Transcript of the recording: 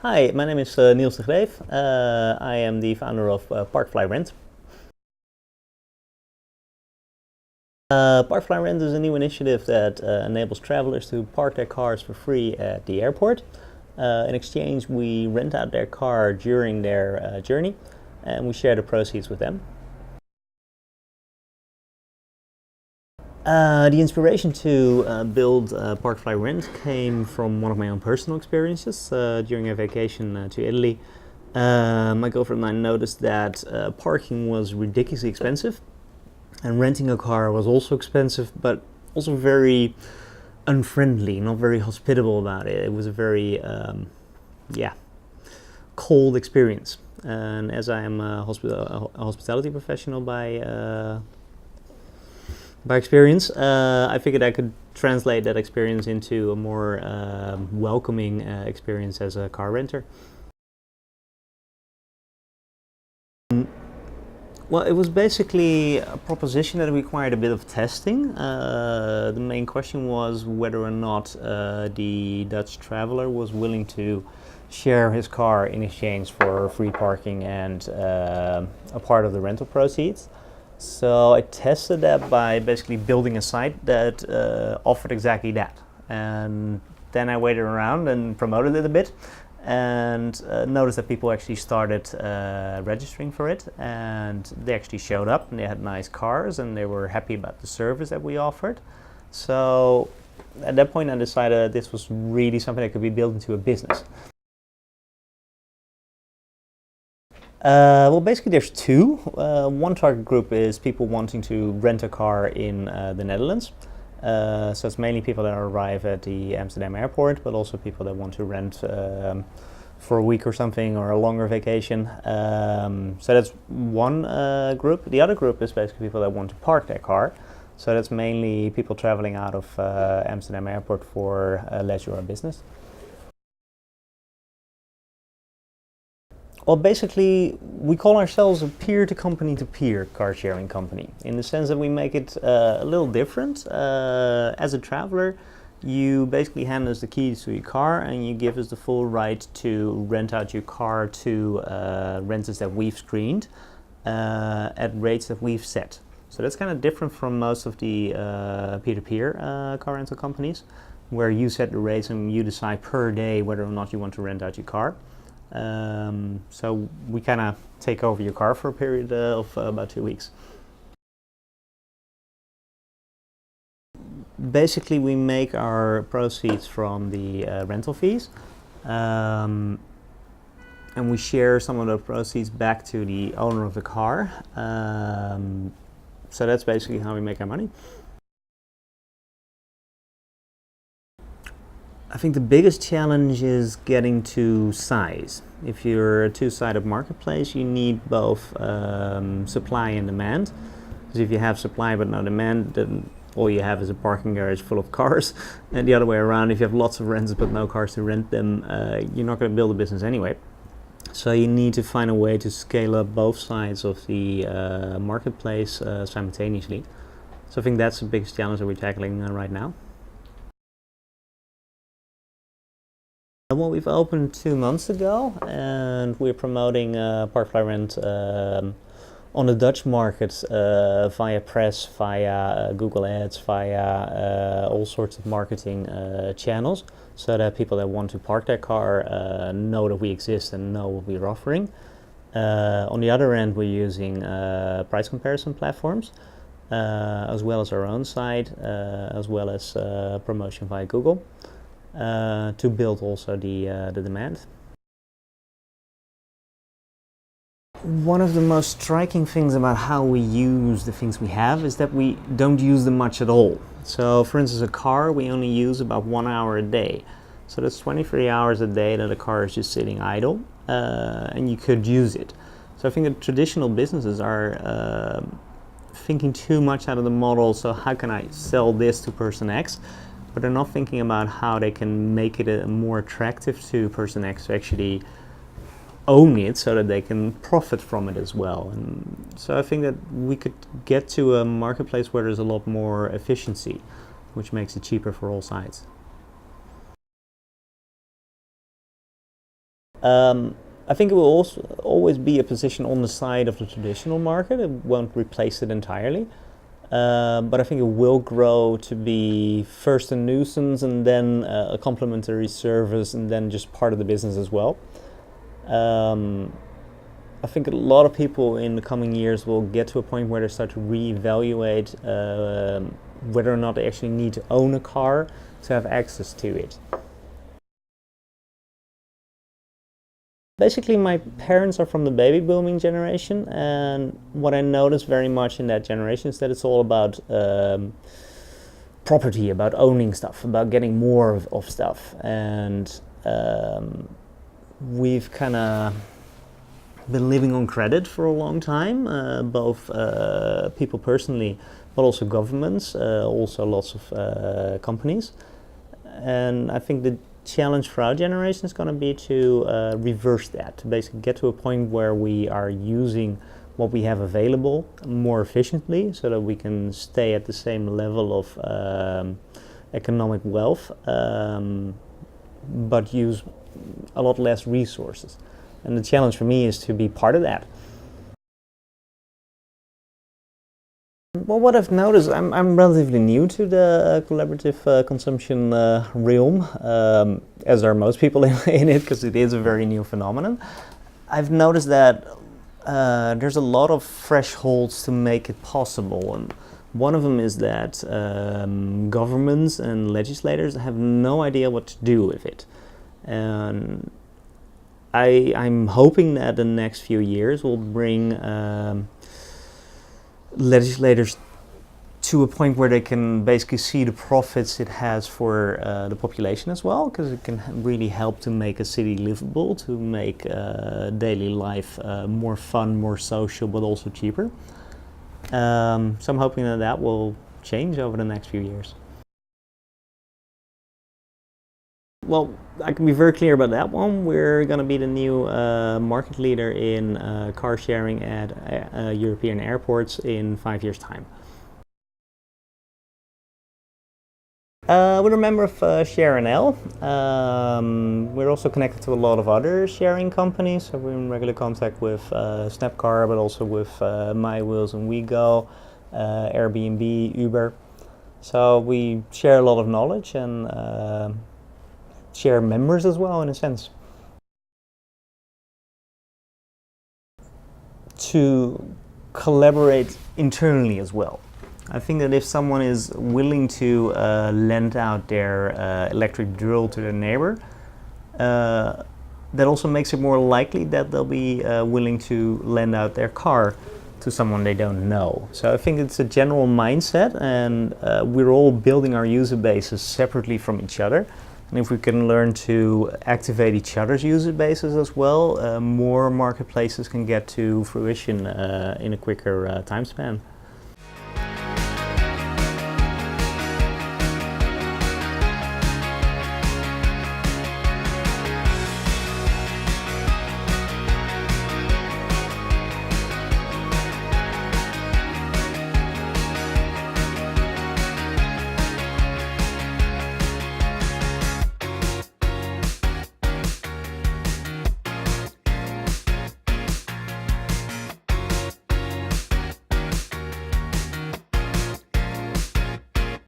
Hi, my name is Niels de Greef. I am the founder of ParkFlyRent. ParkFlyRent is a new initiative that enables travelers to park their cars for free at the airport. In exchange, we rent out their car during their journey and we share the proceeds with them. The inspiration to build ParkFlyRent came from one of my own personal experiences during a vacation to Italy. My girlfriend and I noticed that parking was ridiculously expensive and renting a car was also expensive, but also very unfriendly, not very hospitable about it. It was a very, cold experience. And as I am a hospitality professional by experience, I figured I could translate that experience into a more welcoming experience as a car renter. Well, it was basically a proposition that required a bit of testing. The main question was whether or not the Dutch traveler was willing to share his car in exchange for free parking and a part of the rental proceeds. So I tested that by basically building a site that offered exactly that. And then I waited around and promoted it a bit and noticed that people actually started registering for it, and they actually showed up and they had nice cars and they were happy about the service that we offered. So at that point I decided that this was really something that could be built into a business. Well, basically there's two. One target group is people wanting to rent a car in the Netherlands. So it's mainly people that arrive at the Amsterdam airport, but also people that want to rent for a week or something, or a longer vacation. So that's one group. The other group is basically people that want to park their car. So that's mainly people traveling out of Amsterdam airport for leisure or business. Well, basically, we call ourselves a peer-to-company-to-peer car-sharing company, in the sense that we make it a little different. As a traveler, you basically hand us the keys to your car and you give us the full right to rent out your car to renters that we've screened at rates that we've set. So that's kind of different from most of the peer-to-peer car rental companies, where you set the rates and you decide per day whether or not you want to rent out your car. So we kind of take over your car for a period of about 2 weeks. Basically, we make our proceeds from the rental fees, and we share some of the proceeds back to the owner of the car. So that's basically how we make our money. I think the biggest challenge is getting to size. If you're a two-sided marketplace, you need both supply and demand. Because if you have supply but no demand, then all you have is a parking garage full of cars. And the other way around, if you have lots of renters but no cars to rent them, you're not going to build a business anyway. So you need to find a way to scale up both sides of the marketplace simultaneously. So I think that's the biggest challenge that we're tackling right now. Well, we've opened 2 months ago, and we're promoting ParkFlyRent on the Dutch market via press, via Google Ads, via all sorts of marketing channels, so that people that want to park their car know that we exist and know what we're offering. On the other end, we're using price comparison platforms, as well as our own site, as well as promotion via Google. To build also the demand. One of the most striking things about how we use the things we have is that we don't use them much at all. So for instance, a car we only use about 1 hour a day. So that's 23 hours a day that a car is just sitting idle, and you could use it. So I think that traditional businesses are thinking too much out of the model, so how can I sell this to person X? But they're not thinking about how they can make it more attractive to person X to actually own it, so that they can profit from it as well. And so I think that we could get to a marketplace where there's a lot more efficiency, which makes it cheaper for all sides. I think it will also always be a position on the side of the traditional market. It won't replace it entirely. But I think it will grow to be first a nuisance and then a complementary service and then just part of the business as well. I think a lot of people in the coming years will get to a point where they start to reevaluate whether or not they actually need to own a car to have access to it. Basically, my parents are from the baby booming generation, and what I noticed very much in that generation is that it's all about property, about owning stuff, about getting more of stuff. And we've kind of been living on credit for a long time, both people personally, but also governments, also lots of companies. And I think the challenge for our generation is going to be to reverse that, to basically get to a point where we are using what we have available more efficiently so that we can stay at the same level of economic wealth, but use a lot less resources. And the challenge for me is to be part of that. Well, what I've noticed, I'm relatively new to the collaborative consumption realm, as are most people in it, because it is a very new phenomenon. I've noticed that there's a lot of thresholds to make it possible, and one of them is that governments and legislators have no idea what to do with it. And I'm hoping that the next few years will bring legislators to a point where they can basically see the profits it has for the population as well, because it can really help to make a city livable, to make daily life more fun, more social, but also cheaper. So I'm hoping that that will change over the next few years. Well, I can be very clear about that one. We're going to be the new market leader in car sharing at European airports in 5 years' time. We're a member of ShareNL. We're also connected to a lot of other sharing companies. So we're in regular contact with Snapcar, but also with MyWheels and WeGo, Airbnb, Uber. So we share a lot of knowledge and share members as well, in a sense. To collaborate internally as well. I think that if someone is willing to lend out their electric drill to their neighbor, that also makes it more likely that they'll be willing to lend out their car to someone they don't know. So I think it's a general mindset, and we're all building our user bases separately from each other. And if we can learn to activate each other's user bases as well, more marketplaces can get to fruition in a quicker time span.